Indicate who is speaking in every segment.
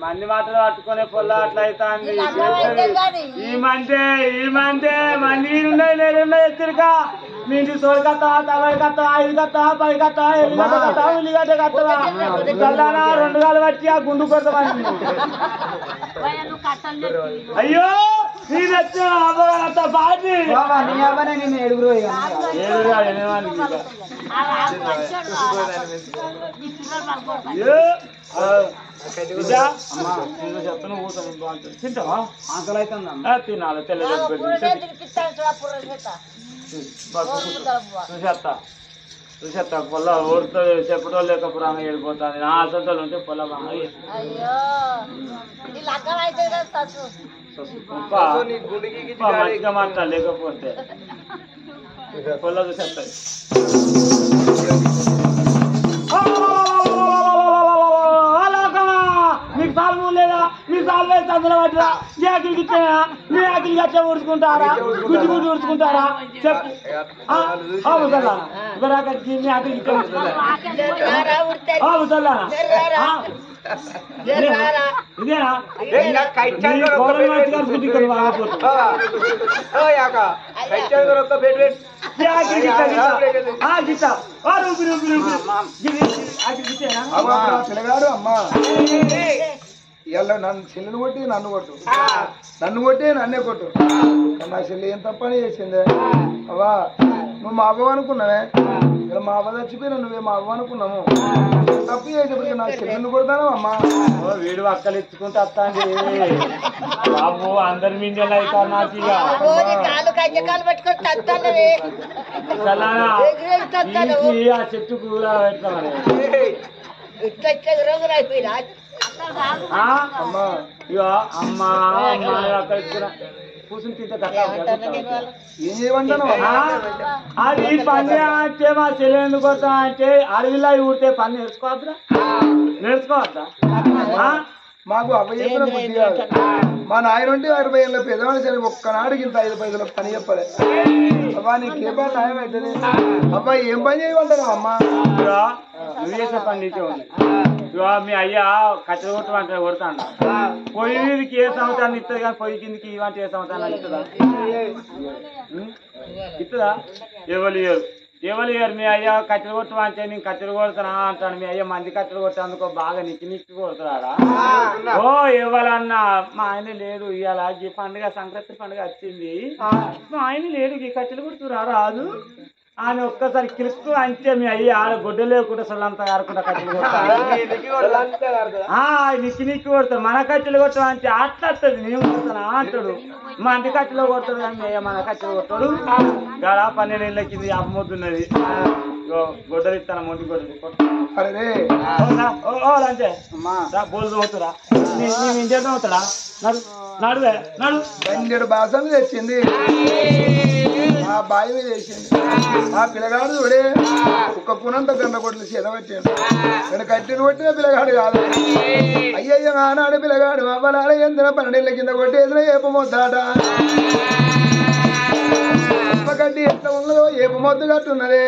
Speaker 1: మంది మాటలు పట్టుకునే పొల్ల అట్లా అవుతుంది. ఈమంటే మంది ఉన్నాయి నేనున్నాయి ఎత్తిరిక మీ ఇంటి తోడు కత్తావా తలవాయి కత్తావా 5 కత్తావా 10 కత్తావా ఎల్లిగడ్డ కత్తావా ఉల్లిగడ్డ కత్తావా చల్లానా 2 గాలు పట్టి ఆ గుండు కొడతామని. అయ్యో నీ నచ్చిన అబ్బా పాటి
Speaker 2: నేను ఏడుగురు
Speaker 1: చెప్తాను తింటావా ఆకలి అవుతుందా తినాలి చూసేస్తా పొల్ల ఊరితో చెప్పడం లేకపోతే ఆమె ఏడిపోతాను నా అసంతలు ఉంటే పొల్ల బాగా మంచిగా మాట్లాడు లేకపోతే పొల్ల చూసేస్తాయి. మీకు సాల్మూ లేదా మీ సాల్వే చందన పట్టరా ఈ ఆకిలికి ఇచ్చానా మీ ఆకిలికి వచ్చే ఊడ్చుకుంటారా గుడ్డి గుడ్డి ఊడ్చుకుంటారా చెప్పు ముసల్లానా ఇవరాకీ మీ ఆకిలికి ముసల్లానా ఇదేనా
Speaker 2: పిల్లగాడు అమ్మా ఇలా నన్ను చెల్లెను కొట్టి నన్ను కొట్టు నన్ను కొట్టి నన్నే కొట్టు నా చెల్లి ఏం తప్పని చేసిందే అవా నువ్వు మా అవ్వ అనుకున్నావే ఇలా మా అవ్వ చచ్చిపోయినా నువ్వే మా అవ్వ అనుకున్నాము తప్పు చేసేప్పుడు నా చెల్లెను కొడతాను అమ్మా.
Speaker 1: వీడు అక్కలు ఎత్తుకుంటూ వస్తాండి బాబు అందరి మింజలు అవుతారు నాకు ఇక ఆ చెట్టు కూర పెడతామని ఇక అమ్మా అక్కడ కూర్చుని తింటే
Speaker 2: ఏం చేయమంటాను
Speaker 1: అది పని అంటే మా చెల్లె ఎందుకు వస్తా అంటే అడవిలో ఊరితే పని నేర్చుకోవద్దా
Speaker 2: మాకు అవ్వ చెప్పిన బుద్ధి కాదు. మా నాయన ఉంటే 60 ఏళ్ళ పెద్దవాళ్ళు సరే ఒక్కనాడికి ఇంత 5 పైసలు పని చెప్పలే అబ్బా నీకే పని న్యాయం అవుతుంది అబ్బా ఏం పని చేయమంటారు అమ్మా
Speaker 1: నువ్వు చేసే పని నీకే ఉంది. మీ అయ్యా కట్టెలు కొట్టమంటే కొడతాను పొయ్యి మీదకి ఏ సంవత్సరాన్ని ఇస్తుంది కానీ పొయ్యి కిందకి ఇవంటి ఏ సంవత్సరాన్ని ఇస్తుందా ఇస్తుందా ఎవరు మీ అయ్యా కట్టెలు కొట్టమంటే నేను కట్టెలు కొడతానా అంటాను. మీ అయ్యా మంది కట్టెలు కొట్టేందుకో బాగా నిక్కి కొడతాడా ఓ ఎవరన్నా మా ఆయన లేడు ఇవాళ ఈ పండుగ సంక్రాంతి పండుగ వచ్చింది మా ఆయన లేడు ఈ కట్టెలు కొడుతురా రాదు అని ఒక్కసారి క్లిక్ అంటే మీ అయ్యి ఆడ గొడ్డ లేకుండా సొల్లంతా ఆడకుండా కట్టెలు కొడతాడు నిక్కి కొడతాడు. మన కట్టెలు కొట్టమంటే అట్లా వస్తుంది నేను కొడతానా అంటాడు. మా ఇంటి కట్టెలో కొడతాడు కానీ మీ అయ్య మన కట్టెలు కొట్టాడు. గాడ 12 ఏళ్ళ కింద అమ్మొద్దున్నది గొడ్డలు ఇస్తాను మొండి గొడ్డలు అంటే బోలు తోగుతురా ఇంటి తోగుతాడా నడువే నడు
Speaker 2: 2 బాసలు తెచ్చింది ఆ బావి చేసింది ఆ పిల్లగాడు చూడే ఒక్క కునంత గంట కొట్లు చెదవచ్చాడు నేను కట్టిన కొట్టిన పిల్లగాడు కాదు అయ్యయ్య ఆనాడు పిల్లగాడు అవ్వలాడ ఎంత 12 ఏళ్ళ కింద కొట్టేసిన ఏపమొద్దాట గడ్డి ఎంత ఉన్నదో ఏపమొద్దు కట్టున్నదే.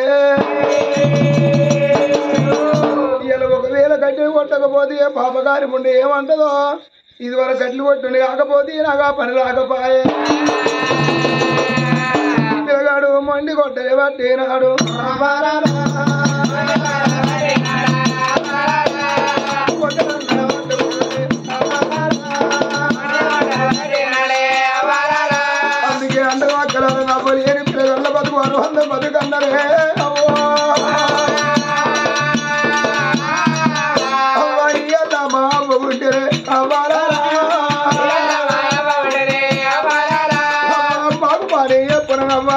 Speaker 2: ఇలా ఒకవేళ గడ్డిని కొట్టకపోతే పాపగారి ముందు ఏమంటదో ఇదివరకు గడ్లు కొట్టుండి కాకపోతే నాకు ఆ పని రాకపోయే పిల్లగాడు మొండి కొట్టలే పట్టేనాడు అందుకే అందరూ అక్కడ నవ్వలు ఏని పిల్లగళ్ళ బతుకు 100 బతుకన్నరే అవ్వయ్యా మా అవ్వ పుట్టిరే అవ్వాలా మాకు పాడే పునమ్మ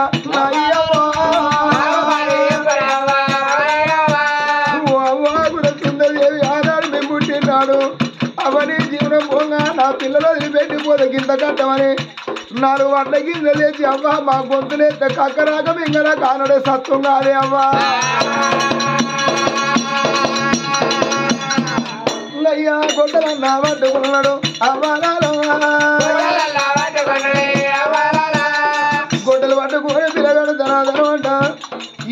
Speaker 2: కూడా సుందరదేవి ఆనాడు మేము పుట్టినాడు అవని జీవనం పోగా నా పిల్లలు వదిలిపెట్టిపోతే గింత కట్టమని 4 వడ్ల గింజ తెచ్చి అవ్వ మా గొంతులేస్తే కక్కరాక మింగన కానడే సత్వం కాదే అవ్వా అయ్యా గొడ్డలన్నా పట్టుకున్నాడు గొడ్డలు పట్టుకుని పిల్లగాడు ధనాధనం అంట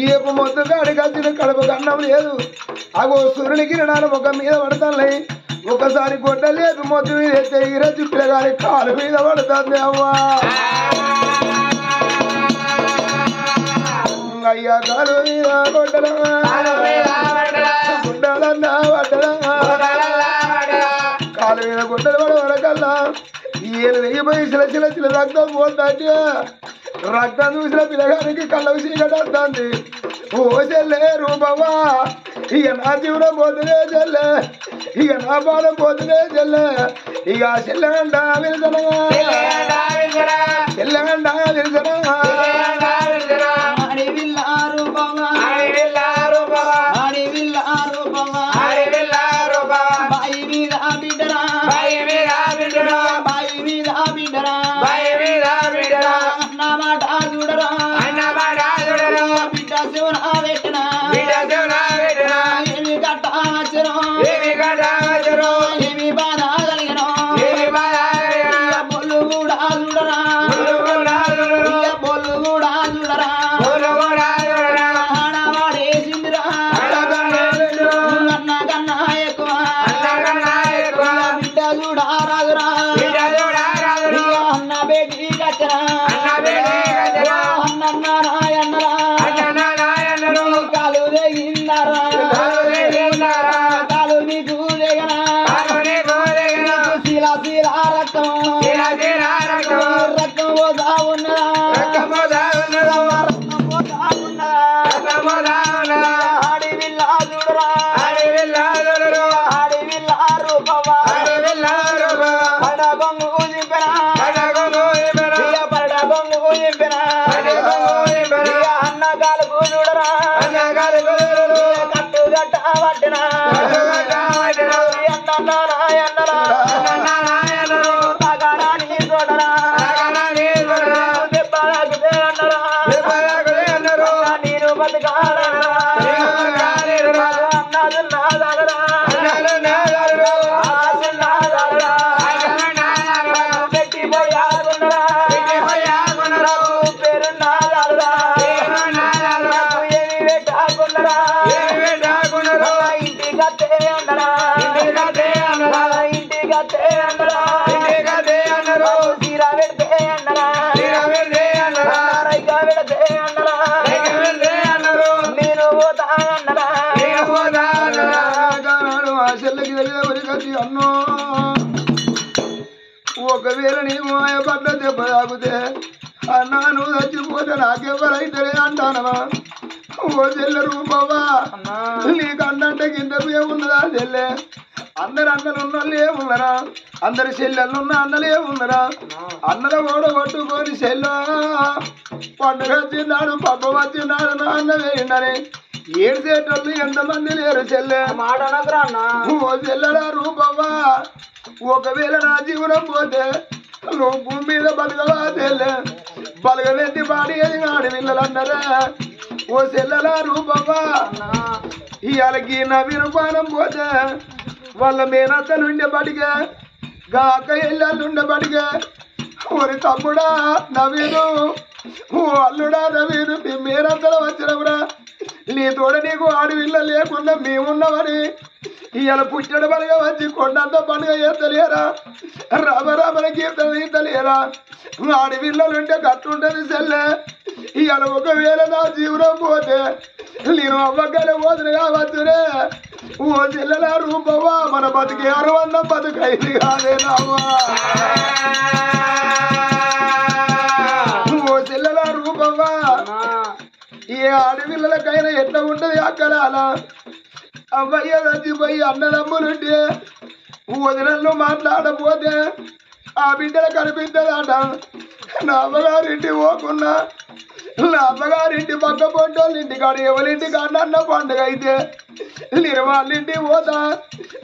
Speaker 2: ఏపు మొత్తం కాడికి వచ్చిన కడుపు కన్నం లేదు అగో సూర్యుని కిరణాలు ముఖం మీద పడతాయి ఒకసారి కొట్టలేదు మొద్దు మీద ఈర చుట్టే గారి కాలు మీద పడుతుంది అవ్వా అయ్యా కాలు మీద కొట్టడం గుడ్డలన్నా పట్టడం కాలు మీద గుడ్డలు పడవరకల్లా ఈయన వెయ్యిపోయి చిల రక్తం పోతాంటే రక్తం చూసిన పిల్లగానికి కళ్ళ చీకటొస్తుంది ఓ చెల్లే రూపమా ఇక నా జీవనం పోతునే చెల్లె ఇక నా బాధ పోతునే చెల్లె ఇక చెల్లెండ విలుసనగా చెల్లెండ విలుసనగా ఒకవేళ నీవు ఆయపడ్డ దెబ్బ తాగితే అన్నా నువ్వు చచ్చిపోతే నాకెవరైతే అంటానవా ఓ చెల్లె రూపవ్వా నీకు అన్నంటే కింద ఏమున్నదా చెల్లె అందరు అన్నలున్నోళ్ళు ఏమున్నారా అందరు చెల్లెళ్ళున్న అన్నలు ఏమున్నారా అన్నల ఓడ కొట్టుకొని చెల్ల పండుగ వచ్చినాడు పబ్బ వచ్చినాడు నా అన్న వేయండి ఏడ్చేటోళ్ళు ఎంతమంది లేరు చెల్లె ఓ చెల్లెరా రూపవ్వా ఒకవేళ నా జీవనం పోతే నువ్వు భూమి మీద బతకవా చెల్లె బలగవెత్తి పాడి ఆడి పిల్లలన్నారా ఓ చెల్లెలా రూపవ్వా ఇవాళకి నవీన పానం పోతే వాళ్ళ మేనత్తలు ఉండే బడిగా గా అక్క ఎల్లాళ్ళు ఉండే బడిగా ఒరి తమ్ముడా నవీను ఓ అల్లుడా నవీను మీ మేనత్తలు వచ్చినవురా నీ తోడ నీకు ఆడవిల్ల లేకుండా మేమున్నామని ఇవాళ పుట్టడు బలిగా వచ్చి కొండంత పండుగ చేస్తలేరా రామరామన కీర్తన తీస్తలేరా ఆడవిల్లలుంటే కట్టుంటది చెల్లె ఇవాళ ఒకవేళ నా జీవనం పోతే నేను అవ్వగానే పోతును కావచ్చునే ఓ చెల్లెల రూపవ్వా మన బతికి అరువన్నం బతుకైంది కాదేనావా ఓ చెల్లెల రూపవ్వా ఏ ఆడపిల్లలకైనా ఎట్లా ఉంటది అక్కడ అలా అవ్వయ్య చచ్చిపోయి అన్నదమ్ములుంటే వదినల్లో మాట్లాడపోతే ఆ బిడ్డలు కనిపించదట నా అమ్మగారింటి పోకున్నా నా అమ్మగారింటి పక్క పొట్టోళ్ళ ఇంటికాడ ఎవరింటికి అన్న పండుగ అయితే నేను వాళ్ళింటికి పోతా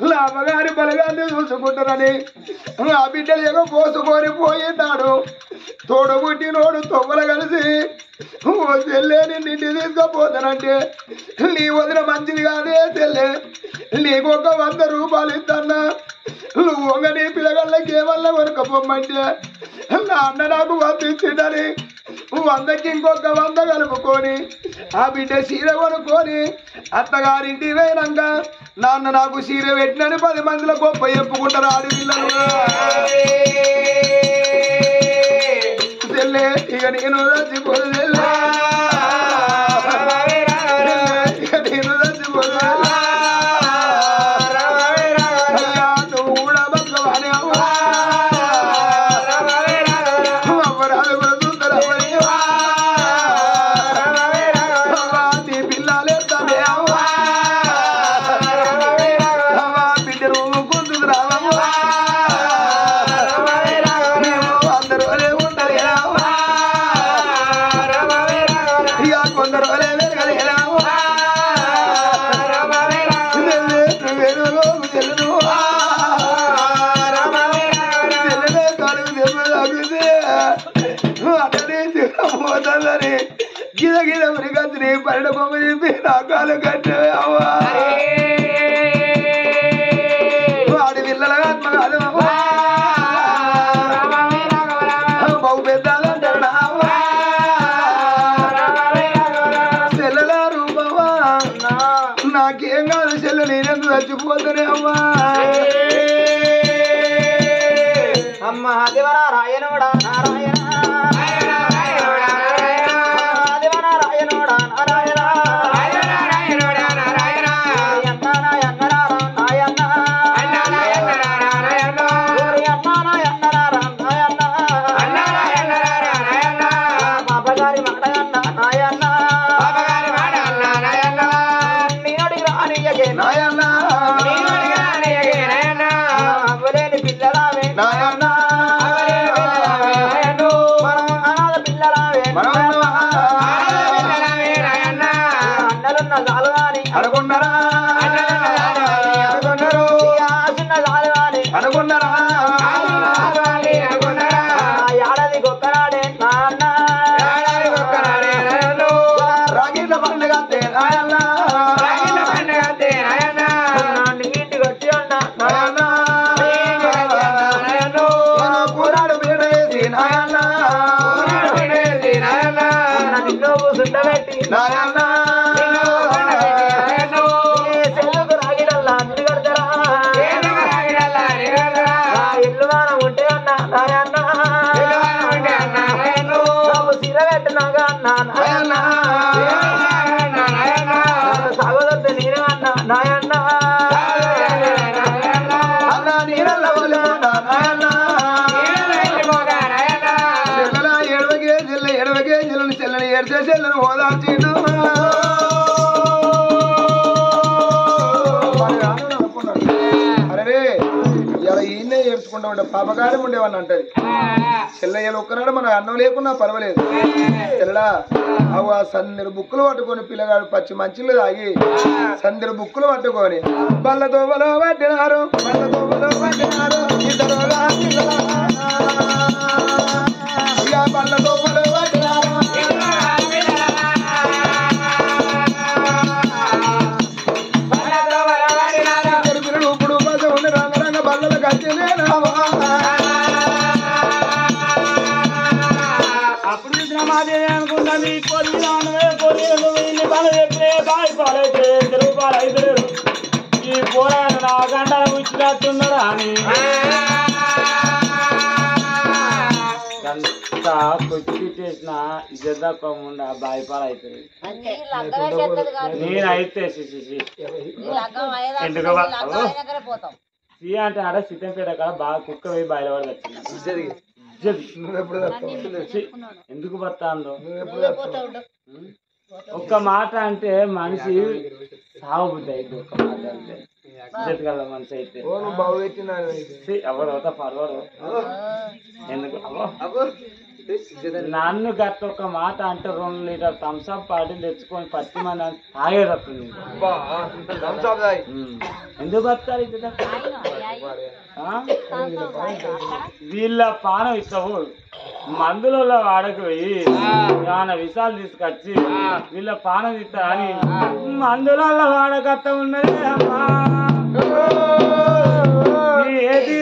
Speaker 2: నా అమ్మగారి బలగాన్ని చూసుకుంటారని ఆ బిడ్డలు ఎగ పోసుకొని పోయినాడు తోడబుట్టినోడు తొవ్వలు కలిసి ఓ చెల్లె నిన్ను ఇంటికి తీసుకుపోతానంటే నీ వదిన మంచిది కాదే చెల్లె నీకు ఒక 100 రూపాయలు ఇస్తాన్నా నువ్వు ఒక నీ పిల్లగాళ్ళకి ఏమన్నా కొనుక్కపోమ్మంటే నా అన్న నాకు పంపించిందని వందకి ఇంకొక 100 కలుపుకొని ఆ బిడ్డ చీర కొనుక్కొని అత్తగారింటి పోయినాక నాన్న నాకు చీర పెట్టినని 10 మందిలో గొప్ప చెప్పుకుంటారు ఆడపిల్లలు. చెల్లె ఇక నేను చచ్చిపోదు చెల్లె, ఇక నేను చచ్చిపోదు నువ్వు కూడా బతుకవానే అవ్వరాలు కూడా చూస్తారా నీ పిల్లలేస్తానే అవ్వా బిడ్డ నువ్వు కూతురావా మేము అందరూ ఉంటారు ఇక కొందరు పోతుందని గిద గిద మృగత్ని పన్నెండు బొమ్మ చెప్పి నాకాలు కట్టే అవ్వా వాడి పిల్లల ఆత్మ కాదు అవ్వా బహు పెద్దలంటాడు అవ్వా చెల్లెల రూపవా నాకేం కాదు చెల్లె నేనెందుకు చచ్చిపోతానే అవ్వా
Speaker 3: అమ్మ దేవనారాయణుడా నారాయణ
Speaker 2: పాపకారం ఉండేవని అంటది చెల్లయ్యలు ఒక్కనాడు మన అన్నం లేకున్నా పర్వాలేదు చెల్లడా అవు ఆ సందరు బుక్కులు పట్టుకొని పిల్లగాడు పచ్చి మంచిలు తాగి సందరు బుక్కులు పట్టుకొని బల్లతో పట్టినారు ఇద్దరు బల్లతో పట్టినారు ఇప్పుడు ఉండి రంగరంగ బల్లలు కట్టినే
Speaker 1: అనుకున్నది ఈ పోరాడు నా గంటల కూర్చున్నట్టున్నారా అని కొచ్చి చేసిన ఇద్దకుండా బాయిపాలు అవుతుంది నేనైతే ఎందుకు అంటే ఆడ సిద్ధంపేట కాడ బాగా కుక్క పోయి బయలుపడి వచ్చింది ఎందుకు బతాందో ఒక్క మాట అంటే మనిషి సాగు బుద్ధి అయితే ఒక్క మాట అంటే గల మనిషి అయితే ఎవరు అవుతా పర్వాడు ఎందుకు నన్ను గట్ట ఒక మాట అంటే 2 లీటర్ థమ్స్అప్ పాటిల్ తెచ్చుకొని 10 మంది తాగేటప్పుడు ఎందుకు బతారు వీళ్ళ పానం ఇస్తావు మందులలో వాడకపోయి చాలా విషాలు తీసుకొచ్చి వీళ్ళ పానం ఇస్తా అని మందులలో వాడకత్త ఉన్నది అమ్మా ఏది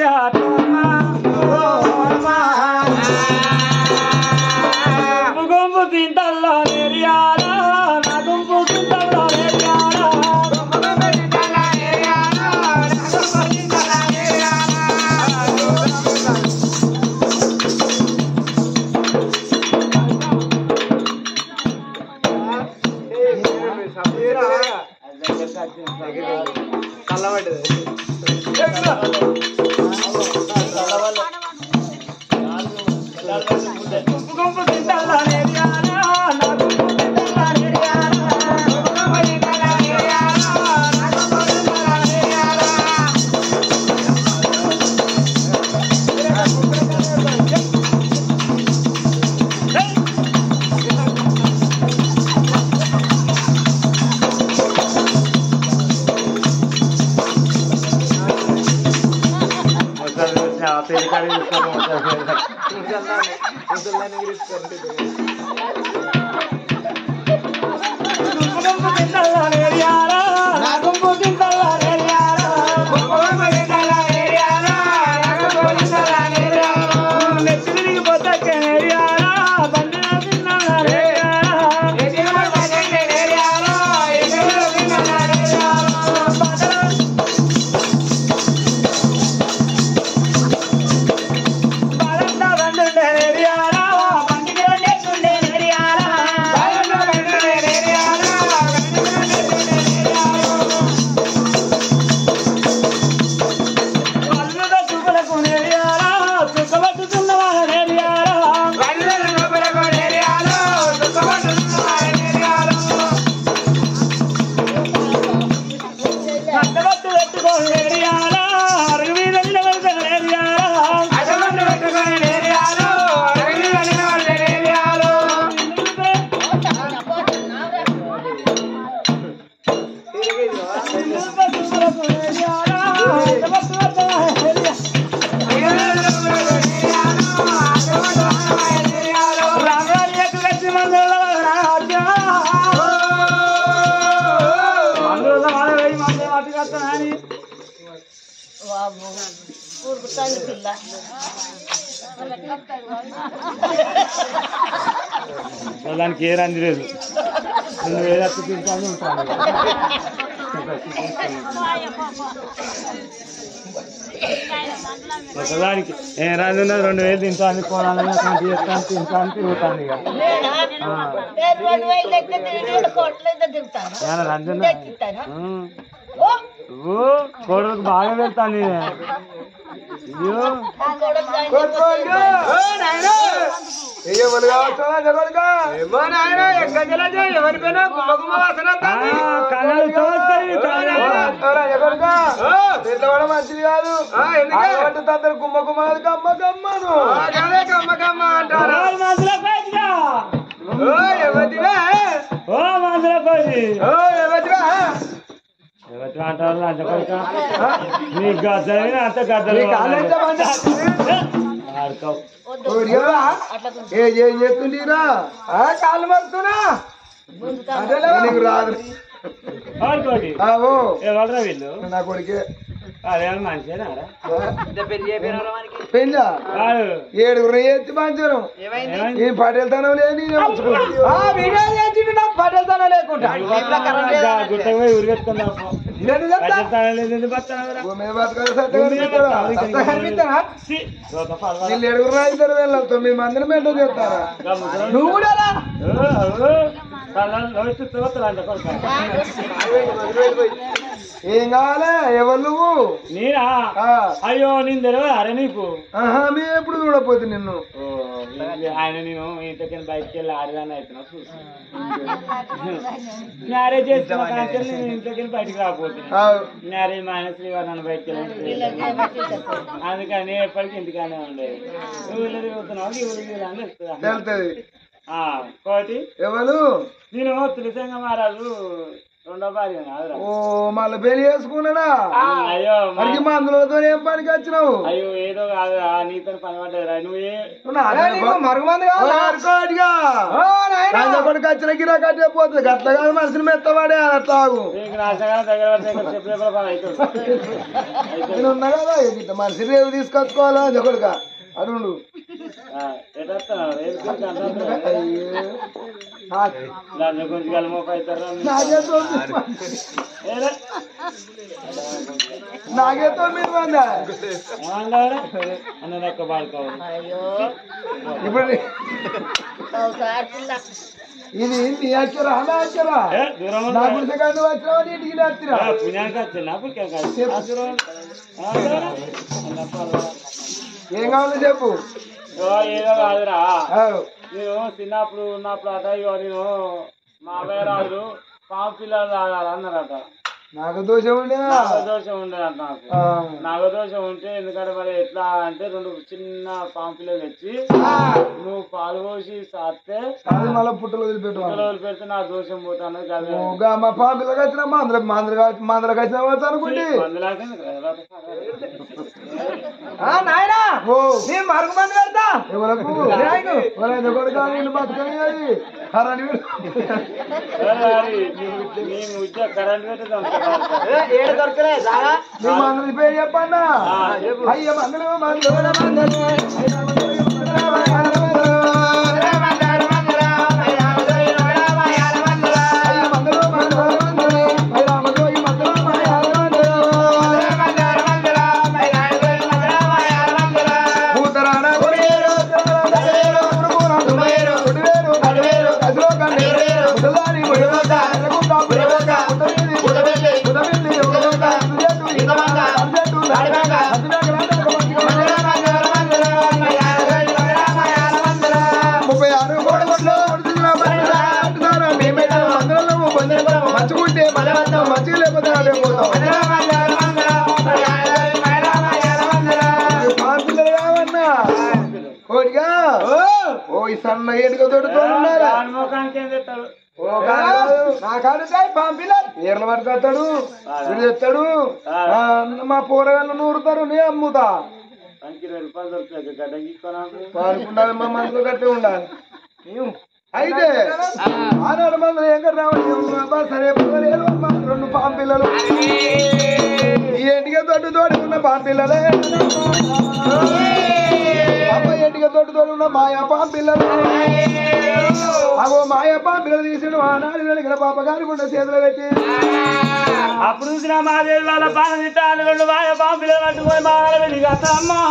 Speaker 1: గుంపు తింటల్లో నేరియాలా నా గుంపు తింటల్లో నేరియాలా గుంపు తింటల్లో నేరియాలా నా గుంపు తింటల్లో నేరియాలా దానికి ఏ రంది లేదు నువ్వు ఏదైతే తింటాను ఉంటాను ఒకదానికి ఏ రంది ఉన్నది 2000 తింటాను పోనాలని తింటాను తిరుగుతాను ఇక రంది కోడలకు బాగా వెళ్తాను
Speaker 2: మంచిది కాదు గుమ్మ గుమ్మ గమ్మ గమ్మను
Speaker 1: నీ గద్దలు అంత గద్దలు
Speaker 2: ఏం చేస్తుండీరా కాళ్ళు మరుతున్నా నీకు రాదు
Speaker 1: ఎవరు వీళ్ళు
Speaker 2: నా కొడుకే
Speaker 1: అదే మంచిగా
Speaker 2: పెళ్ళ 7 ఎత్తి పంచరు నేను పటేల్తానం లేదు పటేల్తానం లేకుండా
Speaker 1: ఉరిగెత్తుకుందాం
Speaker 2: వీళ్ళు 7 వెళ్ళాలి 9 మందిని మెయింటైన్ చేస్తారా నువ్వు కూడా ఏం కావాలా ఎవరు నువ్వు
Speaker 1: నేనా అయ్యో నేను తెలియదు అరే నీకు
Speaker 2: మేము ఎప్పుడు చూడపోతే నిన్ను
Speaker 1: ఆయన నేను ఇంతకీ బయటకు వెళ్ళి ఆడదాన్ని అవుతున్నా మ్యారేజ్ చేస్తున్నా నేను ఇంట్లోకి బయటకు రాకపోతున్నా మ్యారేజ్ మాయన శ్రీవారు నన్ను బయటకు వెళ్ళి అందుకని ఎప్పటికీ ఇంటికానే ఉండేది ఊళ్ళో తిరుగుతున్నావు ఊళ్ళో అని
Speaker 2: తెలుస్తుంది
Speaker 1: కోటి
Speaker 2: ఎవరు
Speaker 1: నేను తులసింగ మహారాజు 2వ భార్య
Speaker 2: ఓ మళ్ళీ పెళ్లి చేసుకున్నాడా
Speaker 1: అయ్యో
Speaker 2: మరి మందులతో ఏం పనికి వచ్చినావు
Speaker 1: అయ్యో ఏదో కాదు నీతో పని పడ్డదిరా నువ్వే
Speaker 2: కొడుకు వచ్చిన గిరా కట్టేపోతుంది గట్ల కాదు మనిషిని మెత్తవాడే అట్లాగు నేను ఉన్నా కదా మనిషి రేవు తీసుకొచ్చుకోవాలా కొడుక అడుండు
Speaker 1: కొంచెం గలమోపు అవుతారా
Speaker 2: నాగేతో మీరు
Speaker 1: అన్న ఒక్క బాడుకోవాలి
Speaker 2: ఇప్పుడు ఇది నీ అక్షరా నా అక్షరా నా పుస్తకాన్ని వచ్చినా ఇంటికి నేర్చురా
Speaker 1: పుణ్యానికి వచ్చిన
Speaker 2: ఏం కావాలో చెప్పు
Speaker 1: ఏదో కాదురా నేను చిన్నప్పుడు ఉన్నప్పుడు అట నేను మా అబ్బాయి రాజు పాము పిల్లలు అన్నారట
Speaker 2: నాగదోషం ఉండేనా
Speaker 1: నాగదోషం ఉండేదంట నాకు నాగదోషం ఉంటే ఎందుకంటే మరి ఎట్లా అంటే 2 చిన్న పాము పిల్లలు తెచ్చి నువ్వు పాలు పోసి సాస్తే
Speaker 2: మళ్ళీ పుట్టలు
Speaker 1: వదిలిపెడితే నా దోషం పోతాను
Speaker 2: మా పాము పిల్లకి వచ్చిన మందలకు వచ్చిన అనుకుంటే నాయనా మరుగు మంది పెడతా ఎవరకు బతకని
Speaker 1: కరెంట్ పెట్టేదాం
Speaker 2: మందులు పేరు చెప్పన్నా అయ్య మందులు సన్న ఏడుగా తోడుతున్నారా ఏర్ల వరకు వస్తాడు వీడు తెస్తాడు మా పోరగాళ్ళు నూరుతారు నే అమ్ముతా పాడుకుండాలి మా మనసులో కట్టి ఉండాలి అయితే ఆనాడు మందులు ఏం రావాలి సరే 2 పాము పిల్లలు ఈ ఎంటిగా తోడు ఉన్న పాము పిల్లలే అమ్మాయి ఎంటిగా తోడు ఉన్న మాయా పాము పిల్లలు అగో మాయా పాము పిల్లలు తీసిన ఆనాడు వెలిగిన పాప గారి గుండె చేతులు పెట్టి
Speaker 1: అప్పుడు చూసిన మాదేవి వాళ్ళ పాలన తిట్టాను 2 మాయా పాము పిల్లలు పట్టుకొని మా వెలిగమ్మా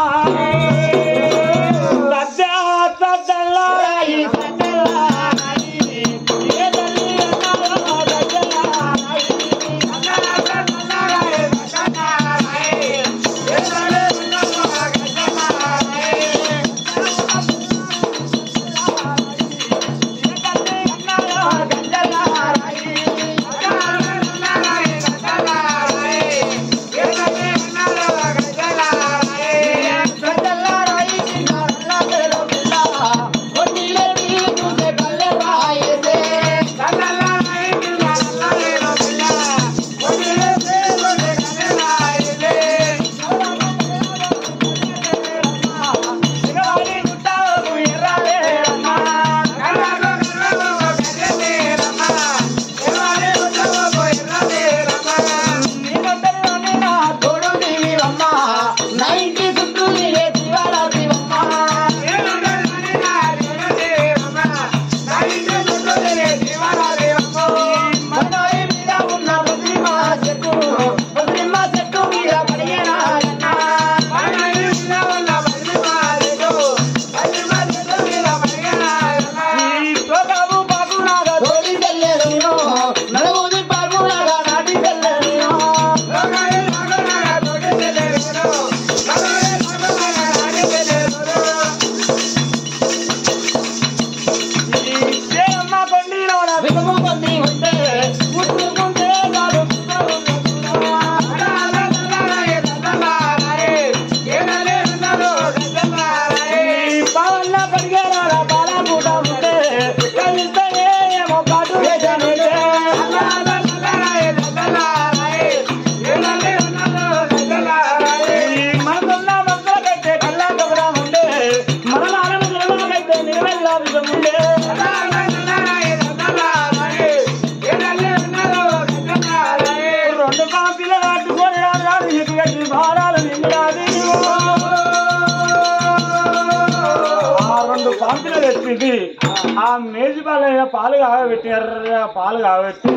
Speaker 1: ఆ మేజి పాలు పాలు కాగబెట్టి ఎర్ర పాలు కాగబెట్టి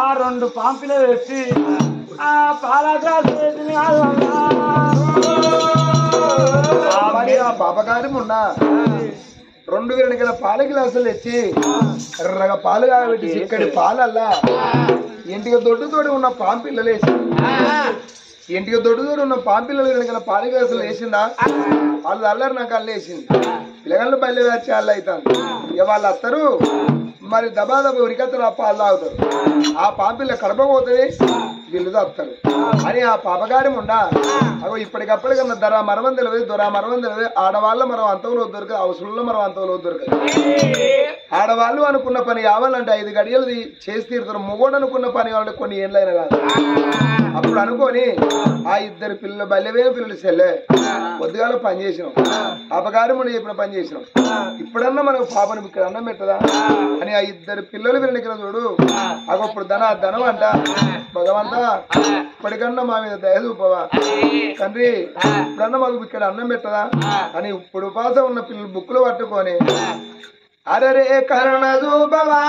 Speaker 1: ఆ 2 పాంపిలు పెట్టి ఆ పాల గ్లాసు వేసింది
Speaker 2: ఆ పాపగారి మొన్న 2 వెనకల పాల గ్లాసులు తెచ్చి ఎర్రగా పాలు కాగబెట్టి ఇక్కడి పాలల్లా ఇంటికి దొడ్డుతోటి ఉన్న పాంపిల్లలు వేసి ఇంటికి దొడ్డుతోటి ఉన్న పాంపిల్లలు వెనకల పాల గ్లాసులు వేసిందా వాళ్ళు అల్లరి నాకు అల్లు వేసింది పిల్లగాళ్ళు బయలు వేర్చి అల్లు అవుతాను ఇక వాళ్ళు వస్తారు మరి దబాదబా ఉరికత్తరు ఆ పాలు తాగుతారు ఆ పాంపిల్ల కడప పోతుంది వీళ్ళు తాగుతారు అని ఆ పాపగాడి ఉండా అగో ఇప్పటికప్పటికన్నా దొర మరవం తెలియదు ఆడవాళ్ళ మరో అంతలో దొరకదు అవసరంలో మరో అంతలో దొరకదు ఆడవాళ్ళు అనుకున్న పని కావాలంటే 5 గడియలు చేసి తీరుతారు మొగోడు అనుకున్న పని కావాలంటే కొన్ని ఏళ్ళైనా కాదు అప్పుడు అనుకొని ఆ 2 పిల్లలు బల్లెవే పిల్లలు సెల్లే పొద్దుగాల పని చేసినాం పాపగారి ముందు చెప్పిన పని చేసినాం ఇప్పుడన్నా మనకు పాపను ఇక్కడ అన్నం పెట్టదా అని ఆ 2 పిల్లలు వీళ్ళకి చూడు అగప్పుడు ధనం అంట భగవంతా ఇప్పటికన్నా మా మీద దయ చూపవా తండ్రి ఇప్పుడన్నా మాకు ఇక్కడ అన్నం పెట్టదా అని ఇప్పుడు ఉపాసం ఉన్న పిల్లలు బుక్కులు పట్టుకొని అరే కరుణ చూపవా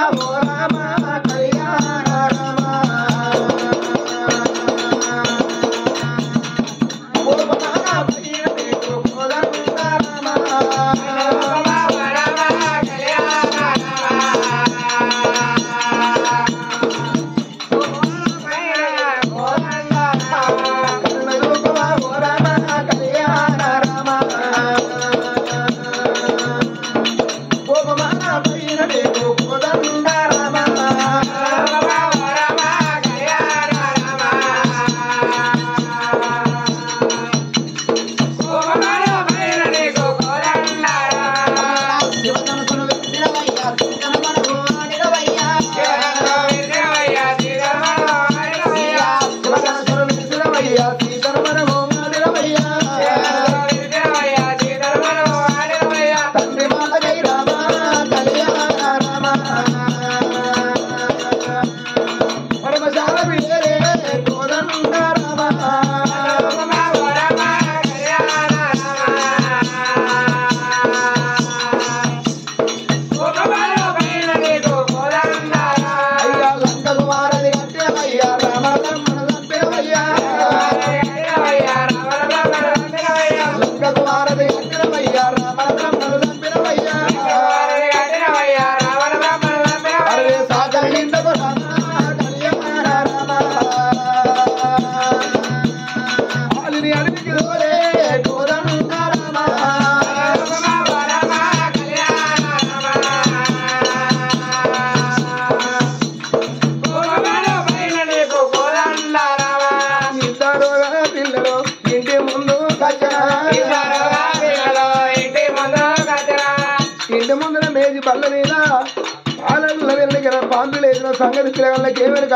Speaker 2: సంగతి పిల్లగాళ్ళకి ఏమనక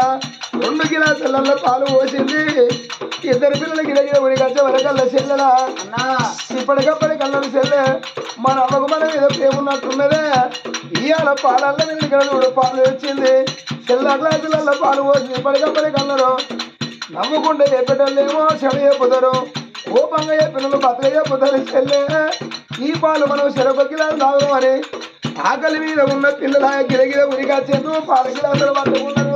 Speaker 2: 2 గిలాసులలో పాలు పోసింది 2 పిల్లలకి దగ్గర ఉడికొచ్చే వరకల్లా చెల్లెలా ఇప్పటికప్పటికల్లా చెల్లె మన అమ్మకు మన మీద ప్రేమున్నట్టున్నదే ఇవాళ పాలల్లో వెళ్ళి పాలు వచ్చింది చెల్ల గ్లాసులలో పాలు పోసింది ఇప్పటికప్పటికల్లరు నమ్ముకుంటే చెప్పేటోళ్ళేమో చెడ చెప్పుతారు కోపంగా చెప్పిన బతక చెప్పుతారు చెల్లె ఈ పాలు మనం చెరొక గిలాసు తాగమని ఆకలి మీద ఉన్న పిల్లల గిరగిర ఉరికొచ్చేందు పాల గిలాసులు పట్టుకున్నారు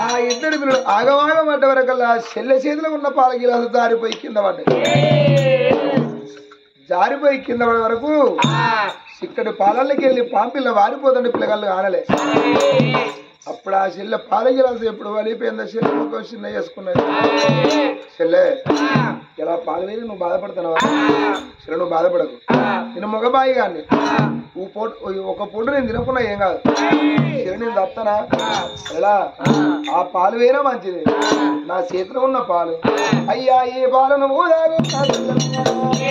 Speaker 2: ఆ 2 పిల్లలు ఆగమాగం పడ్డ వరకల్లా చెల్లె చేతిలో ఉన్న పాల గిలాసు జారిపోయి కింద పడే వరకు ఇక్కడి పాలల్లోకి వెళ్ళి పాంపిల్ల వారిపోతుండే పిల్లగాళ్ళు ఆనలే అప్పుడు ఆ చెల్లె పాల గిలాసు ఎప్పుడు వలిపోయిందో చెల్లె ఒక చిన్న చేసుకున్నది చెల్లె ఇలా పాలు వేసి నువ్వు బాధపడుతున్నావా చెల్లె నువ్వు బాధపడకు నేను మగబాయి కానీ ఒక పూట నేను తినకున్నా ఏం కాదు చెల్లె నేను తప్పుతానా ఎలా ఆ పాలు వేరే మంచిది నా చేతిలో ఉన్న పాలు అయ్యా ఈ పాలు నువ్వు తాగు ఈ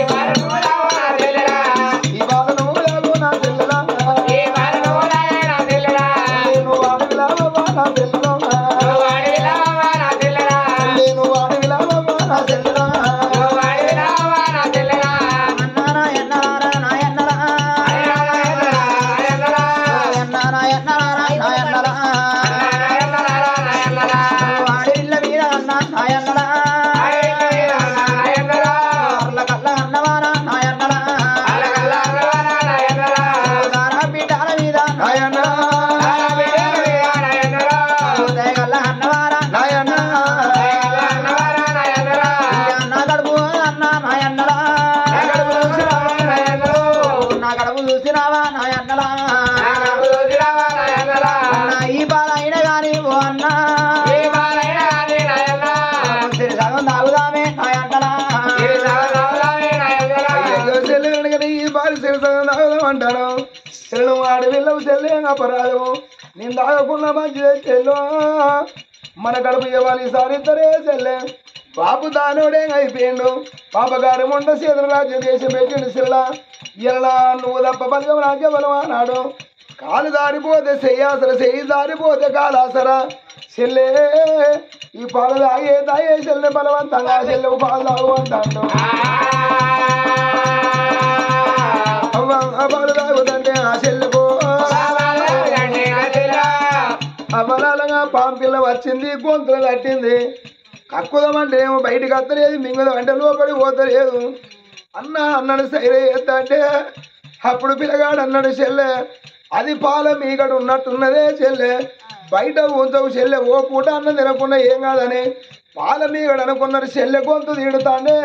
Speaker 2: పాలు నువ్వు తాగు నా చెల్లెలా
Speaker 3: నాయన్నరా నా అన్నలా అన్నా ఈ బాల అయినా గాని ఓ అన్నా సగం తాగుదామే నా అన్నలా
Speaker 2: అయ్యో చెల్లెలు కదా ఈ బారి తాగుదాం అంటాను చెల్లు ఆడి వెళ్ళవు చెల్లె అపరాధము నేను తాగకుండా మంచిదే చెల్లు మన కడుపు ఇవ్వాలి సారిద్దరే చెల్లె బాబు దానోడే అయిపోయిండు పాపగారి మొండ సీతల రాజ్యం దేశం పెట్టిండు చెల్ల ఇలా నువ్వు తప్ప బలగం రాజ్యబలం అన్నాడు కాలు దారిపోతే చెయ్యాసరా చెయ్యి దారిపోతే కాలాసరా చెల్లె ఈ పాలు తాగే చెల్లె బలవంతంగా చెల్లెవు పాలు తాగు అంటాడు పాలు తాగుతంటే ఆ చెల్లెకు అవలాలుగా పాంపిల్ల వచ్చింది గొంతులు కట్టింది కక్కుదామంటే ఏమో బయటికి వస్తలేదు మింగుదాం అంటే లోపలికి పోతలేదు అన్నాడు సైరే అంటే అప్పుడు పిల్లగాడు అన్నాడు చెల్లె అది పాల మీగడు ఉన్నట్టున్నదే చెల్లె బయట ఉంచవు చెల్లె ఓ పూట అన్నం తినకుండా ఏం కాదని పాల మీగడు అనుకున్నారు చెల్లె గొంతు తీడుతాండే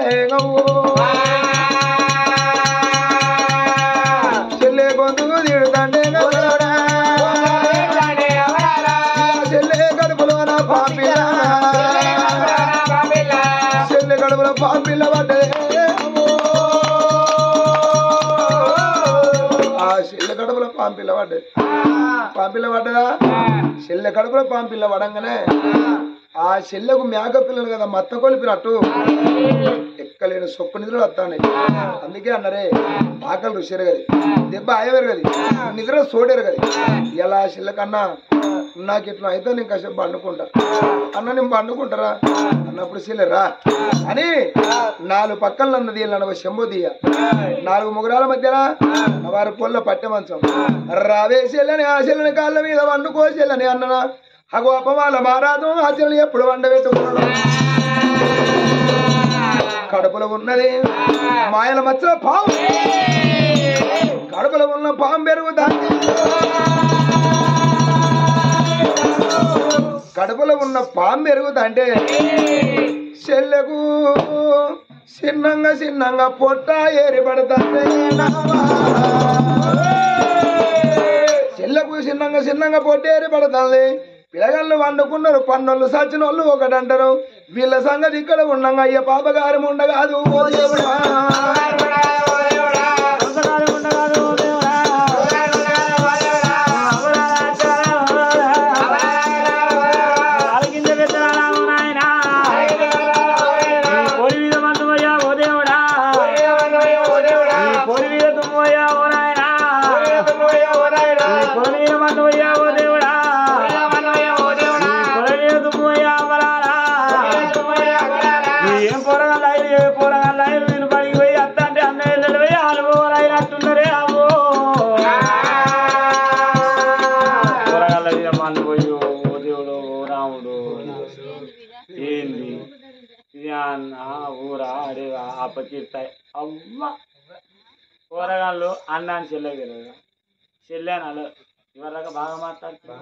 Speaker 2: చెల్లె గొంతు తీడుతాండే చెల్లె కడుపులో నా పాపిల్ల చెల్లె కడుపులో పాపిల్ల పడ్డదే చెల్లె కడుపులో పాంపిల్ల పడ్డది పాంపిల్ల పడ్డదా చెల్లె కడుపులో పాంపిల్ల పడంగానే ఆ చెల్లెకు మేక పిల్లలు కదా మత్త కొలిపినట్టు ఎక్కలేని సొక్కు నిద్రలు వస్తాయి అందుకే అన్నారే ఆకలి రుచి ఎరగది దెబ్బ ఆయవెరగది నిద్ర సోడెరగది ఎలా చెల్లెకన్నా నాకు ఇట్లా అయితే నేను కాసేపు పండుకుంటా అన్న నేను పండుకుంటారా అన్నప్పుడు చెల్లెరా అని 4 పక్కల అన్నది అన్న శంభోదీయ 4 ముగురాల మధ్యన వారి పొల్ల పట్టె మంచం రావే చెల్లని ఆ చెల్లని కాళ్ళ మీద వండుకో చెల్లని అన్ననా అగో అపమాల మారాదు ఆ చెల్లని ఎప్పుడు వండబెట్టుకున్నాడు కడుపులో ఉన్నది మాయల మధ్యలో పాము కడుపులో ఉన్న పాము పెరుగుతా కడుపులో ఉన్న పాము పెరుగుతా అంటే చెల్లెకు చిన్నంగా పొట్ట ఏరిపడతాంది చెల్లెకు చిన్నంగా పొట్ట ఏరిపడతాంది పిల్లగాళ్ళు వండుకున్నారు పన్నోళ్ళు సచ్చినోళ్ళు ఒకటంటారు వీళ్ళ సంగతి ఇక్కడ ఉండగా అయ్య పాపగారి ఉండగాదు ఓ దేవుడా
Speaker 1: అప్పకిస్తాయి అవ్వ కూరగాయలు అన్నాన్ని చెల్లె చెల్లెనాలు ఇవరదాకా బాగా మాట్లాడుతున్నా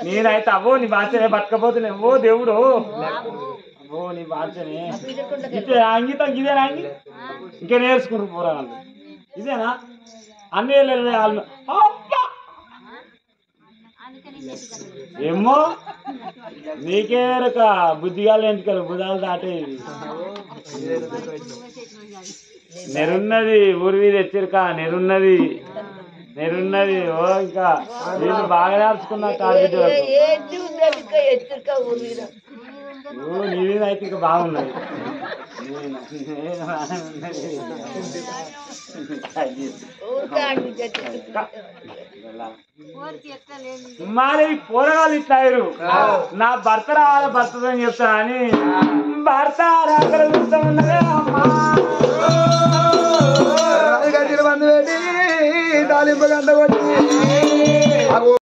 Speaker 1: నేనైతే అవ్వో నీ బాధ్యనే బతకపోతున్నా ఓ దేవుడు అవ్వో నీ బాధ్యనే ఇదే అంగితం ఇదేనా అంగి ఇంకా నేర్చుకుంటారు కూరగాయలు ఇదేనా అన్నీ వాళ్ళు ఏమో నీకే రక బుద్ధిగాలు ఎంటికలు బుధాలు దాటేది నెరున్నది ఊరి మీద హెచ్చరిక నెరున్నది ఓ ఇంకా వీళ్ళు బాగా నేర్చుకున్నా టార్గెట్ నీ మీద అయితే ఇంకా బాగున్నది మరి పోరగాళ్ళు ఇట్లారు నా భర్త రావాలి భర్తతో చెప్తా అని భర్త రాకలు చూస్తా ఉన్నదే అమ్మా